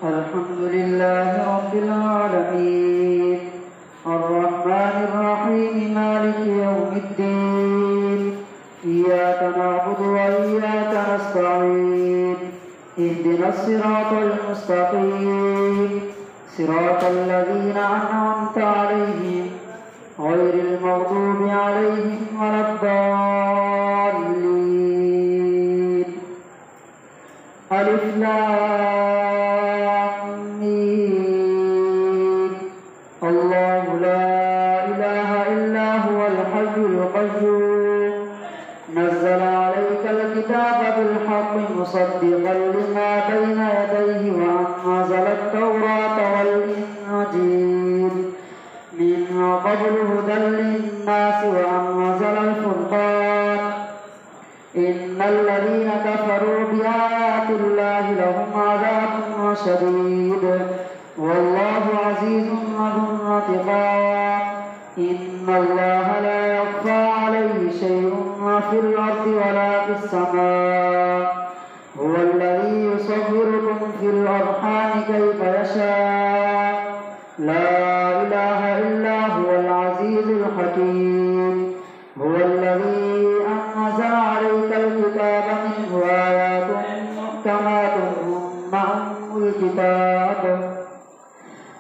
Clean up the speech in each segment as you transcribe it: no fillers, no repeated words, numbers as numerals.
الحمد لله رب العالمين الرحمن الرحيم مالك يوم الدين إياك نعبد وإياك نستعين اهدنا الصراط المستقيم صراط الذين أنعمت عليهم غير المغضوب عليهم ولا الضالين ألف لام ميم الله لا إله إلا هو الحي القيوم نزل عليك الكتاب بالحق مصدقا لما بين يديه وأنزل التوراة والإنجيل من قبل هدى للناس وأنزل الفرقان إن الذين كفروا بآيات الله لهم عذاب شديد والله عزيز ذو انتقام إن الله لا يخفى عليه شيء في الأرض ولا في السماء هو الذي يصوركم في الأرحام كيف يشاء لا إله إلا هو العزيز الحكيم هو الذي أنزل عليك الكتاب منه آيات محكمات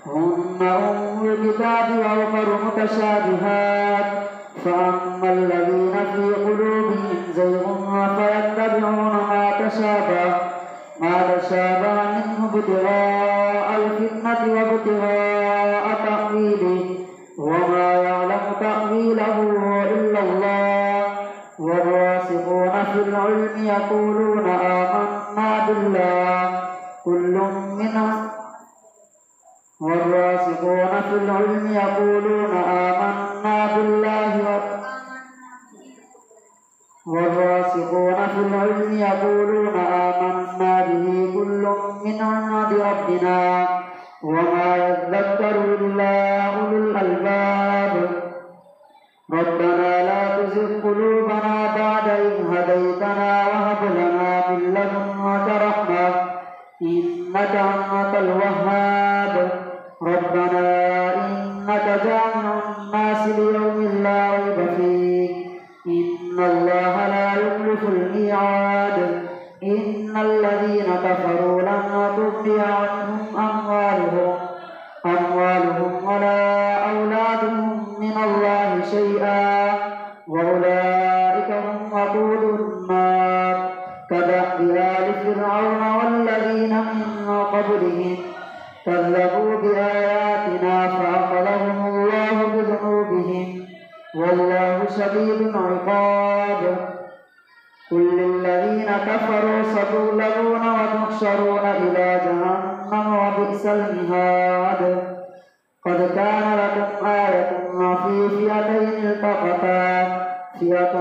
هن أم الكتاب وأخر متشابهات فأما الذين في قلوبهم زيغ فيتبعون ما تشابه منه ابتغاء الفتنة وابتغاء تأويله وما يعلم تأويله إلا الله والراسخون في العلم يقولون آمنا بالله كل من عند ربنا وما يذكر إلا أولو الألباب ربنا لا تزغ قلوبنا بعد إذ هديتنا وهب لنا من لدنك رحمة إنك أنت الوهاب ربنا إنك جامع الناس ليوم لا ريب فيه إن الله لا يخلف الميعاد إن الذين كفروا لن تغني عنهم أموالهم ولا أولادهم من الله شيئا وأولئك هم وقود النار كدأب آل فرعون والذين من قبلهم كذبوا بآياتنا فأخذهم الله بذنوبهم والله شديد العقاب قل للذين كفروا ستغلبون وتحشرون إلى جهنم وبئس المهاد قد كان لكم آية في فئتين التقتا فئة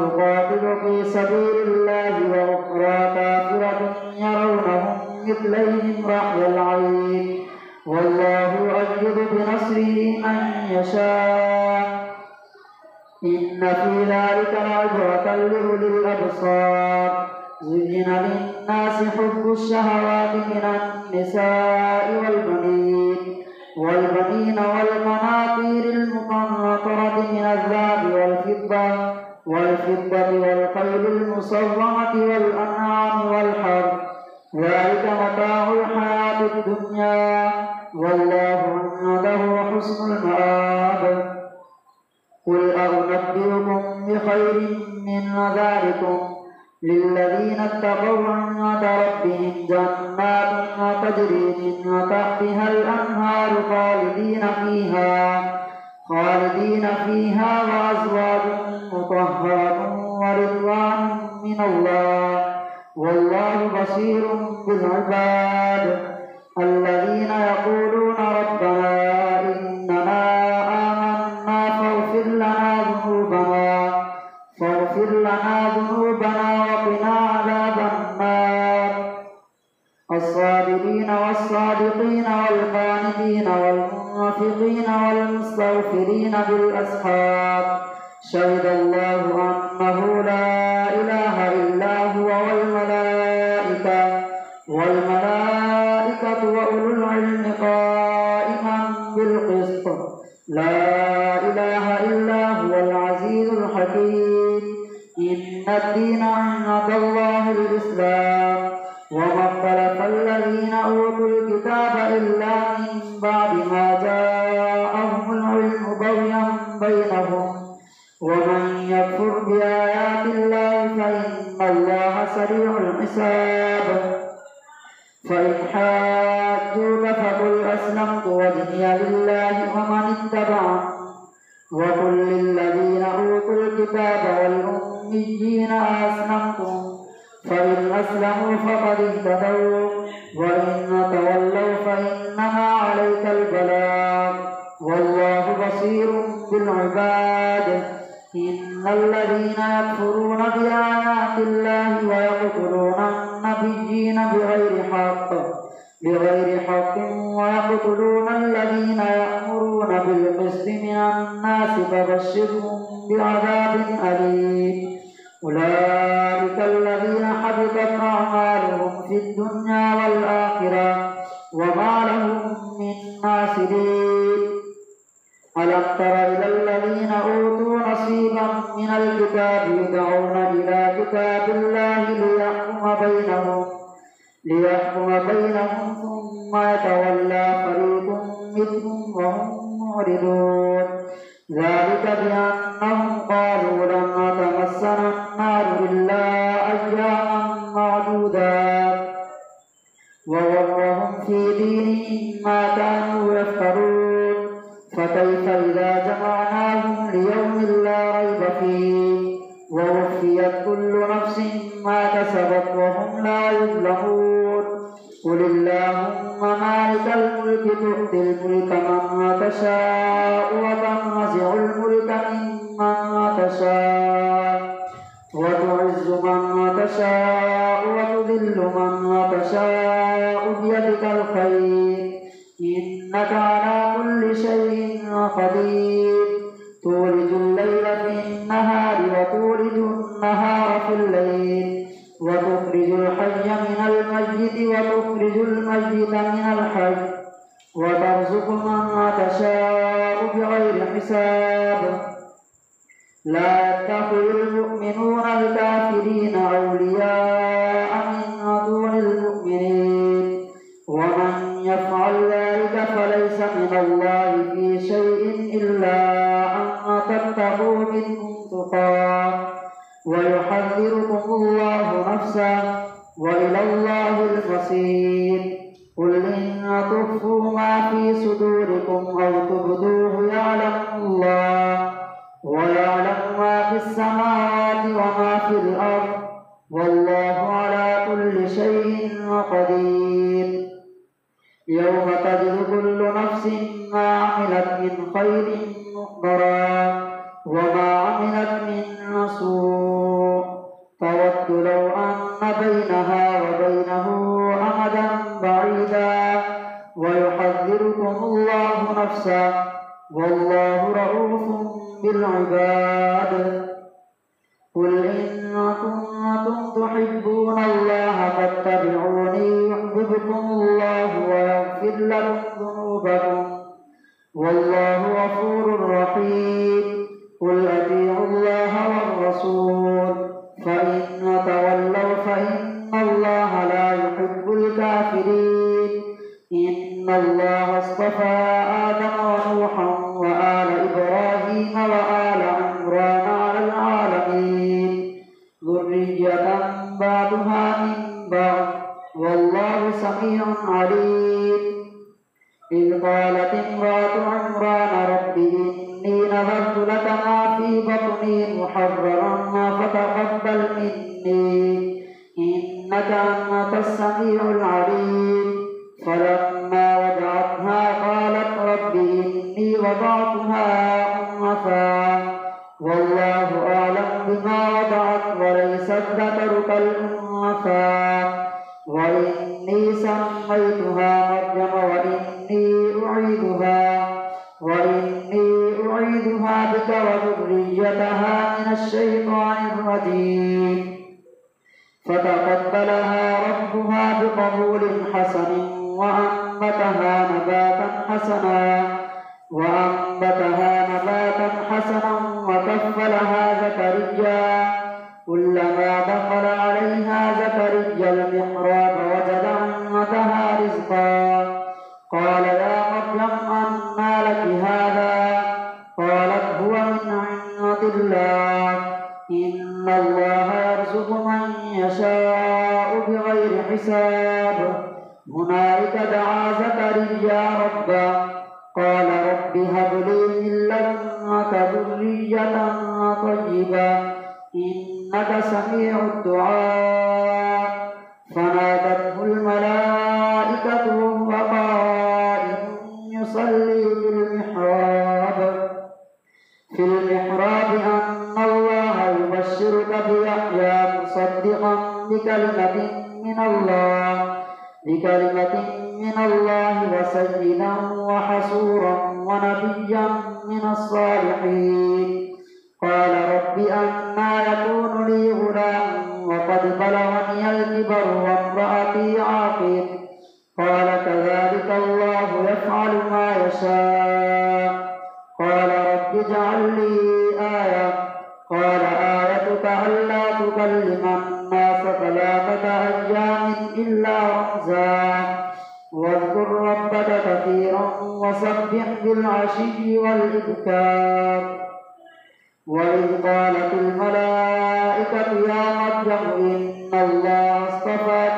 تقاتل في سبيل الله وأخرى كافرة يرونهم مثليهم رأي العين والله يؤيد بنصره من يشاء إن في ذلك لعبرة لأولي الأبصار زين للناس حب الشهوات من النساء والبنين والقناطير المقنطرة من الذهب والفضة والخيل المصومة والأنعام والحرث ذلك متاع الحياة الدنيا والله عنده حسن المآب قل أنبئكم بخير من ذلكم للذين اتقوا عند ربهم جنات تجري من تحتها الأنهار خالدين فيها وأزواج مطهرة ورضوان من الله والله بصير بالعباد الذين يقولون ربنا إننا آمنا فاغفر لنا ذنوبنا وقنا عذاب النار الصابرين والصادقين والقانتين والمنفقين والمستغفرين بالأسحار شهد الله أنه لا إله إلا هو والملائكة إن الدين عند الله الإسلام وما اختلف الذين أوتوا الكتاب إلا من بعد ما جاءهم العلم بغيا بينهم ومن يكفر بآيات الله فإن الله سريع الحساب فإن حاجوك فقل أسلمت وجهي لله ومن اتبعني وقل للذين أوتوا الكتاب والأميين أسلمتم فإن أسلموا فقد اهتدوا وإن تولوا فإنما عليك البلاغ والله بصير بالعباد إن الذين يكفرون بآيات الله ويقتلون النبيين بغير حق ويقتلون الذين يأمرون بالقسط من الناس فبشرهم بعذاب أليم أولئك الذين حبطت أعمالهم في الدنيا والآخرة وما لهم من ناصرين ألم تر إلى الذين أوتوا نصيبا من الكتاب يدعون إلى كتاب الله ليحكم بينهم ثم يتولى فريق منهم وهم معرضون ذلك بأنهم قالوا لن تمسنا النار إلا أياما معدودات وغرهم في دينهم ما كانوا يفترون فكيف إذا جمعناهم ليوم لا ريب فيه ووفيت كل نفس ما كسبت وهم لا يظلمون قل اللهم مالك الملك تؤتي الملك من تشاء وتنزع الملك ممن تشاء وتعز من تشاء وتذل من تشاء بيدك الخير إنك على كل شيء قدير تولج الليل في النهار وتولج النهار في الليل وتخرج الحي من الميت وتخرج الميت من الحي وترزق من تشاء بغير حساب لا يتخذ المؤمنون الكافرين أولياء من دون المؤمنين ومن يفعل ذلك فليس من الله في شيء إلا أن تتقوا منهم تقاه ويحذركم الله نفسه وإلى الله المصير قل إن تخفوا ما في صدوركم أو تبدوه يعلم الله ويعلم ما في السماوات وما في الأرض والله على كل شيء قدير يوم تجد كل نفس ما عملت من خير محضرا وما عملت من سوء تود لو أن بينها وبينه أمدا بعيدا ويحذركم الله نفسه والله رؤوف بالعباد قل إن كنتم تحبون الله فاتبعوني يحببكم الله ويغفر لكم ذنوبكم والله غفور رحيم قل أطيعوا الله والرسول فإن تولوا فإن الله لا يحب الكافرين إن الله اصطفى آدم ونوحا وآل إبراهيم وآل عمران على العالمين ذرية بعضها من بعض والله سميع عليم إذ قالت امرأة عمران رب إني نذرت لك ما في بطني محررا فتقبل مني إنك أنت السميع العليم فلما وضعتها قالت رب إني وضعتها أنثى والله أعلم بما وضعت وليس الذكر كالأنثى وإني سميتها مريم وإني أعيدها بك وذريتها من الشيطان الرجيم فتقبلها ربها بقبول حسن وأنبتها نباتا حسنا وكفلها زكريا كلما دخل عليها زكريا المحراب وجد عندها رزقا قال يا مريم أنى لك هذا قالت هو من عند الله إن الله يرزق من يشاء بغير حساب هنالك دعا زكريا ربه قال رب هب لي من لدنك ذرية طيبة إنك سميع الدعاء فنادته الملائكة وهو قائم يصلي في المحراب أن الله يبشرك بيحيى مصدقا بكلمة من الله وسيدا وحصورا ونبيا من الصالحين قال رب أنى يكون لي غلام وقد بلغني الكبر وامرأتي عاقر قال كذلك الله يفعل ما يشاء قال رب اجعل لي آية قال آيتك ألا تكلم الناس 3 أيام إلا رمزا واذكر ربك كثيرا وسبح بالعشي والإبكار وإذ قالت الملائكة يا مريم إن الله اصطفاك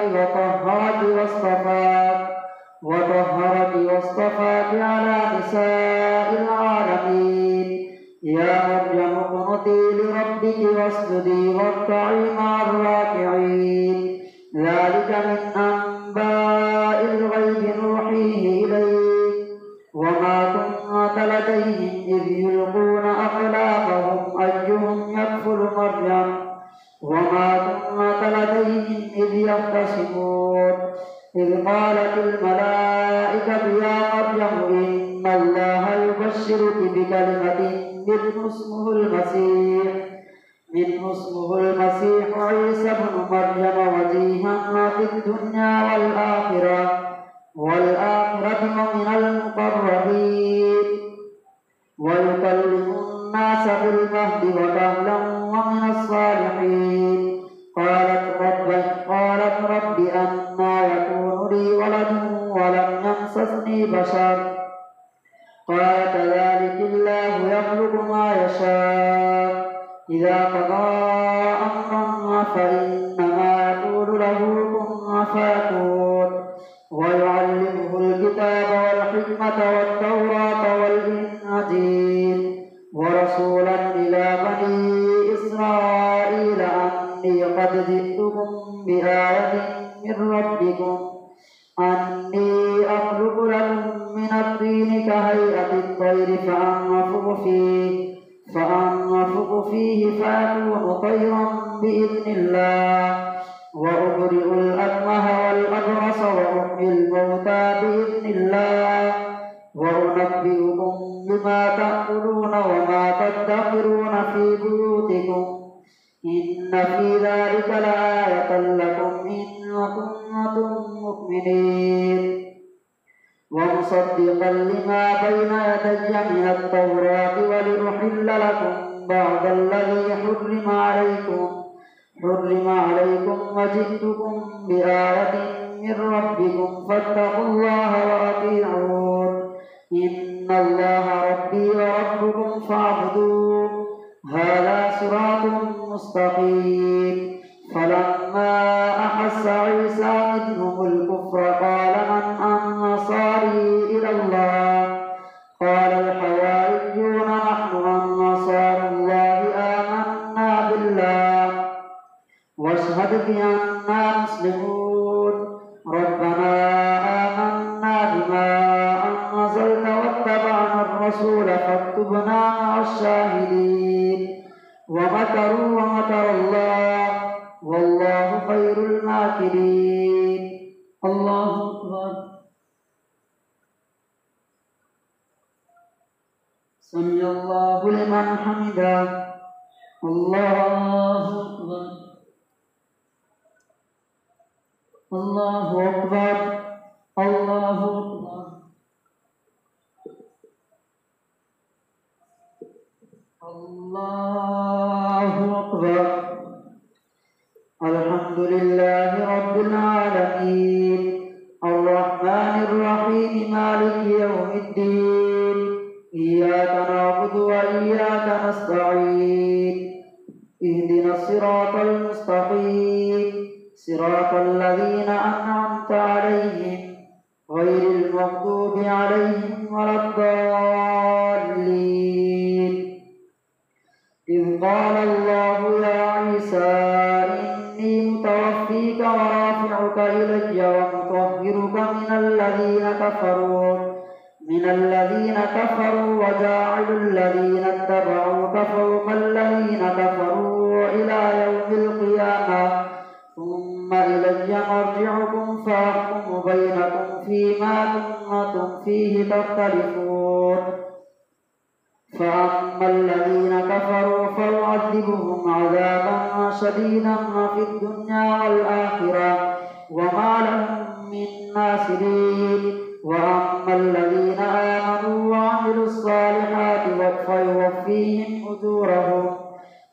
واصطفاك على نساء العالمين يا مريم اقنتي لربك واسجدي واركعي مع الراكعين ذلك من أنباء الغيب نوحيه إليك وما كنت لديهم إذ يلقون أقلامهم أيهم يكفل مريم وما كنت لديهم إذ يختصمون إذ قالت الملائكة يا مريم إن الله يبشرك بكلمة منه اسمه المسيح عيسى ابن مريم وجيها في الدنيا والآخرة ومن المقربين ويكلم الناس في المهد وكهلا ومن الصالحين قالت رب أنى يكون لي ولد ولم يمسسني بشر قال كذلك الله يخلق ما يشاء إذا قضى أمرا فإنما يقول له كن فيكون ويعلمه الكتاب والحكمة والتوراة والإنجيل ورسولا إلى بني إسرائيل أني قد جئتكم بآية من ربكم أني أخلق لكم من الطين كهيئة الطير فأنفخ فيه فيكون طيرا بإذن الله وأبرئ الأكمه والأبرص وأحيي الموتى بإذن الله وأنبئكم بما تأكلون وما تدخرون في بيوتكم إن في ذلك لآية لكم إن كنتم مؤمنين ومصدقا لما بين يدي من التوراة ولأحل لكم بعض الذي حرم عليكم وجئتكم بآية من ربكم فاتقوا الله وأطيعون إن الله ربي وربكم فاعبدوه هذا صراط مستقيم فلما أحس عيسى منهم الكفر قال من أنصاري إلى الله قال الحواريون نحن أنصار الله آمنا بالله واشهد بأننا مسلمون ربنا آمنا بما أنزلت واتبعنا الرسول فاكتبنا مع الشاهدين ومكروا ومكر الله والله خير الماكرين الله أكبر سمع الله لمن حمده الله أكبر الله أكبر الله أكبر الله أكبر الحمد لله رب العالمين الرحمن الرحيم مالك يوم الدين إياك نعبد وإياك نستعين اهدنا الصراط المستقيم صراط الذين أنعمت عليهم غير المغضوب عليهم ولا الضالين إذ قال الله يا عيسى إني متوفيك ورافعك إلي ومطهرك من الذين كفروا وجاعل الذين اتبعوك فوق الذين كفروا إلى يوم القيامة ثم إلي مرجعكم فأحكم بينكم فيما كنتم فيه تختلفون فأما الذين كفروا فيعذبهم عذابا شديدا في الدنيا والآخرة وما لهم من ناصرين وأما الذين آمنوا وعملوا الصالحات فيوفيهم أجورهم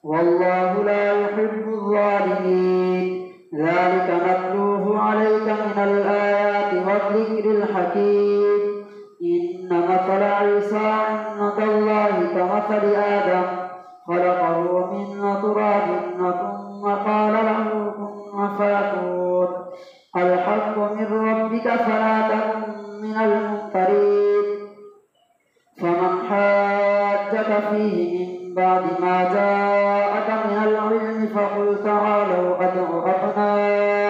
والله لا يحب الظالمين ذلك نتلوه عليك من الآيات والذكر الحكيم إن مثل عيسى عند الله كمثل آدم خلقه من تراب ثم قال له كن فيكون الحق من ربك فلا تكن من الممترين فمن حاجك فيه من بعد ما جاءك من العلم فقل تعالوا أدع أبناءنا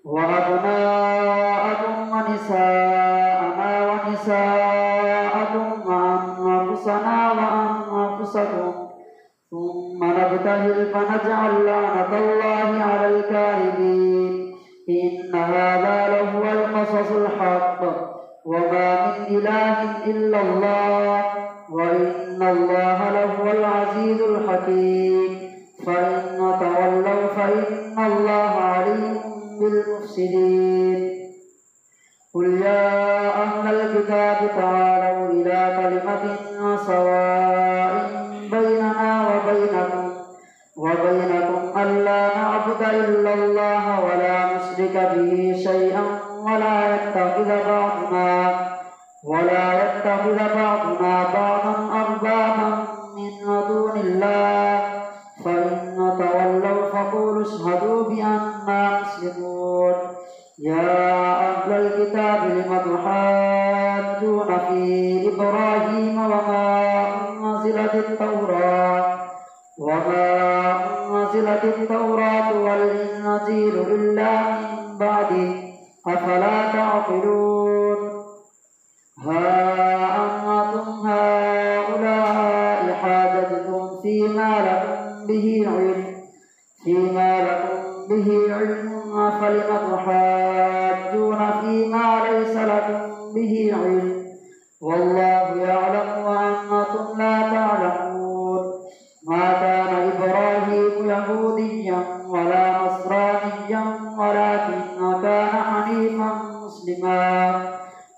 وأبناءكم ونساءنا ونساءكم وأنفسنا وأنفسكم ثم نبتهل فنجعل لعنة الله على الكاذبين إن هذا لهو القصص الحق وما من إله إلا الله وإن الله لهو العزيز الحكيم فإن تولوا فإن الله عليم بالمفسدين قل يا أهل الكتاب تعالوا إلى كلمة سواء بيننا وبينكم ألا نعبد إلا الله ولا نشرك به شيئا ولا يتخذ بعضنا بعضا أربابا من دون الله فإن تولوا فقولوا اشهدوا بأننا مسلمون يا أهل الكتاب لم تحاجون في إبراهيم وما أنزلت التوراة والإنجيل إلا من بعده أفلا تعقلون ها أنتم هؤلاء حاججتم فيما لكم به علم فلم تحاجون فيما ليس لكم به علم والله يعلم وأنتم لا تعلمون ما كان إبراهيم يهوديا ولا نصرانيا ولكن كان حنيفا مسلما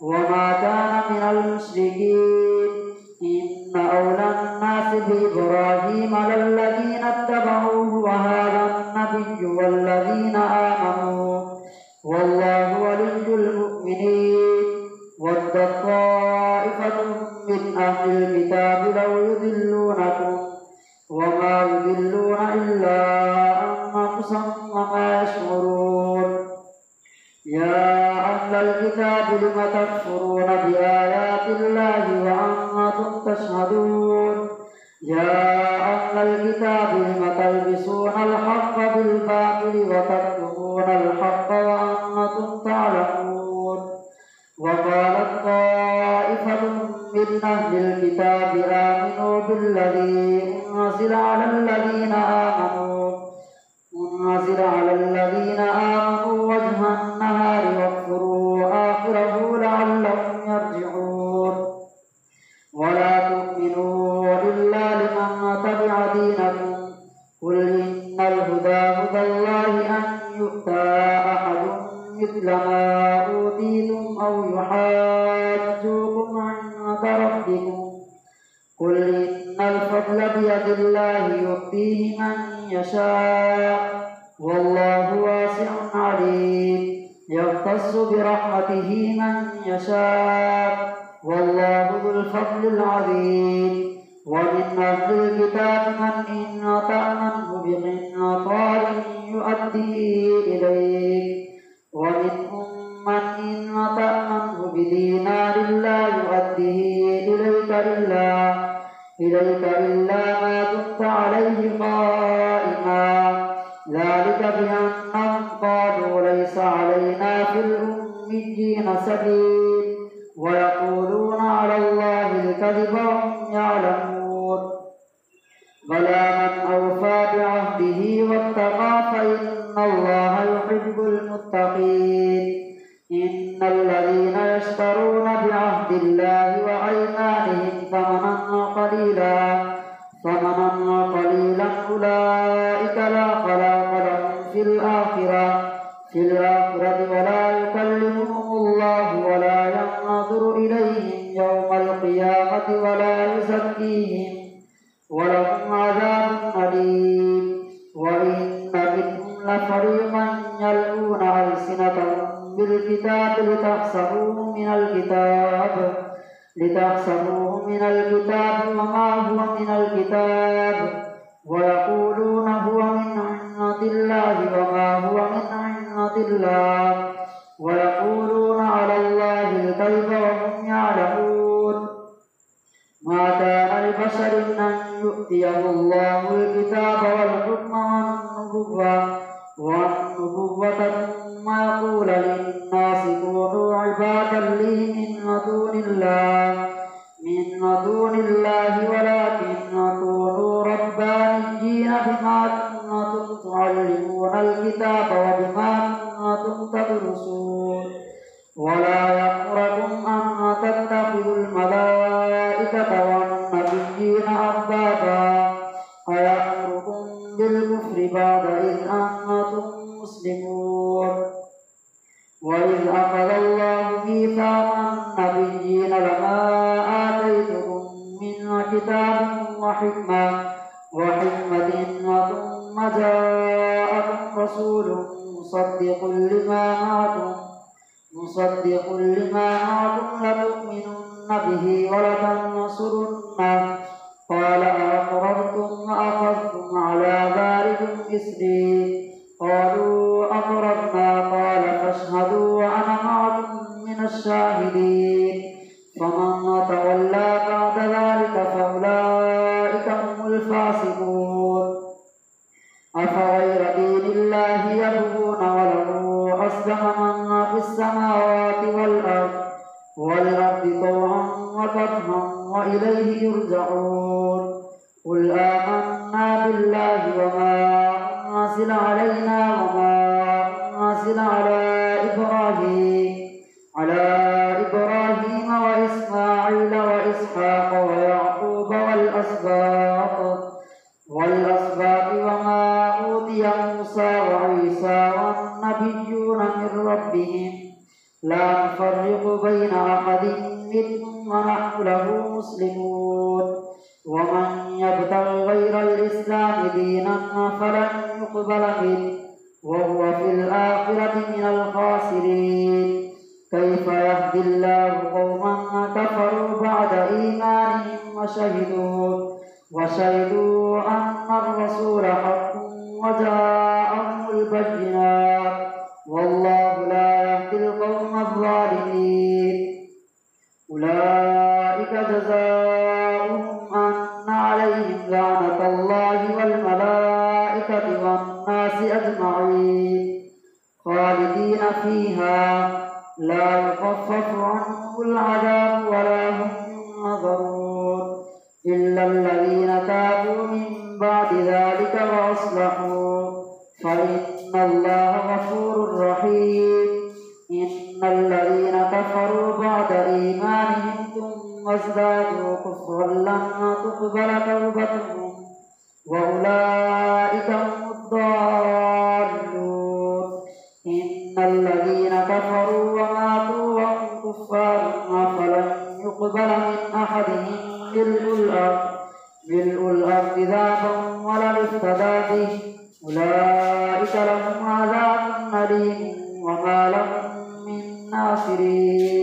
وما كان من المشركين إن أولى الناس بإبراهيم للذين اتبعوه وهذا النبي والذين آمنوا والله ولي المؤمنين ود طائفة من أهل الكتاب لو يضلونكم وما يضلون إلا أنفسهم وما يشعرون يا أهل الكتاب لم تكفرون بآيات الله وأنتم تشهدون يا أهل الكتاب لم تلبسون الحق بالباطل وتكتمون الحق وأنتم تعلمون وقالت طائفة من أهل الكتاب آمنوا بالذي أنزل على الذين آمنوا وجه النهار واكفروا آخره لعلهم يرجعون ولا تؤمنوا إلا لمن تبع دينكم قل إن الهدى هدى الله أن يؤتى أحد مثل ما أوتيتم أو يحاجوكم عند ربكم قل إن الفضل بيد الله يؤتى يؤتيه من يشاء والله واسع عليم يختص برحمته من يشاء والله ذو الفضل العظيم ومن أهل الكتاب من إن تأمنه بقنطار يؤديه إليك ومنهم من إن تأمنه بدينار لا يؤديه إليك إلا ما دمت عليه قائما ذلك بأنهم قالوا ليس علينا في الأميين سبيل ويقولون على الله الكذب وهم يعلمون بلى من أوفى بعهده واتقى فإن الله يحب المتقين إن الذين يشترون بعهد الله وأيمانهم ثمنا قليلا أولئك لا خلاق لهم في الآخرة ولا يكلمهم الله ولا ينظر إليهم يوم القيامة ولا يزكيهم ولهم عذاب أليم وإن منهم لفريقا يلقون ألسنتهم بالكتاب لتحسبوه من الكتاب وما هو من الكتاب ويقولون هو من عند الله وما هو من عند الله ويقولون على الله الكذب وهم يعلمون ما كان لبشر أن يؤتيه الله الكتاب والحكم والنبوة ثم يقول للناس كونوا عبادا لي من دون الله ولكن كونوا ربانيين بما كنتم تعلمون الكتاب وبما كنتم تدرسون ولا يأمركم أن تتخذوا الملائكة والنبيين أربابا أيأمركم بالكفر بعد إذ أنتم مسلمون وإذ أخذ الله ميثاق النبيين لما آتيتكم من كتاب وحكمة ثم جاءكم رسول مصدق لما معكم لتؤمنن به ولتنصرنه قال أأقررتم وأخذتم على ذلكم إصري قالوا أقررنا قال فاشهدوا وأنا معكم من الشاهدين فمن تولى بعد ذلك فأولئك هم الفاسقون أفغير دين الله يبغون وله أسلم من في السماوات والأرض طوعا وكرها وإليه يرجعون قل آمنا بالله وما أنزل علينا وما أنزل على إبراهيم وإسماعيل وإسحاق ويعقوب والأسباط وما أوتي موسى وعيسى والنبيون من ربهم لا نفرق بين أحد منهم ونحن له مسلمون ومن يبتغ غير الإسلام دينا فلن يقبل منه وهو في الآخرة من الخاسرين كيف يهدي الله قوما كفروا بعد إيمانهم وشهدوا أن الرسول حق وجاءهم البينات والله لا يهدي القوم الظالمين أولئك جزاؤهم أن عليهم لعنة الله والملائكة والناس أجمعين خالدين فيها لا يخفف عنهم العذاب ولا هم ينظرون إلا الذين تابوا من بعد ذلك وأصلحوا فإن الله غفور رحيم إن الذين كفروا بعد إيمانهم ثم ازدادوا كفرا لن تقبل توبتهم وأولئك هم الضالون إن الذين كفروا وماتوا وهم كفار فلن يقبل من أحدهم ملء الأرض ملء الأرض ذهبا ولو افتدى به أولئك لهم عذاب أليم وما لهم من ناصرين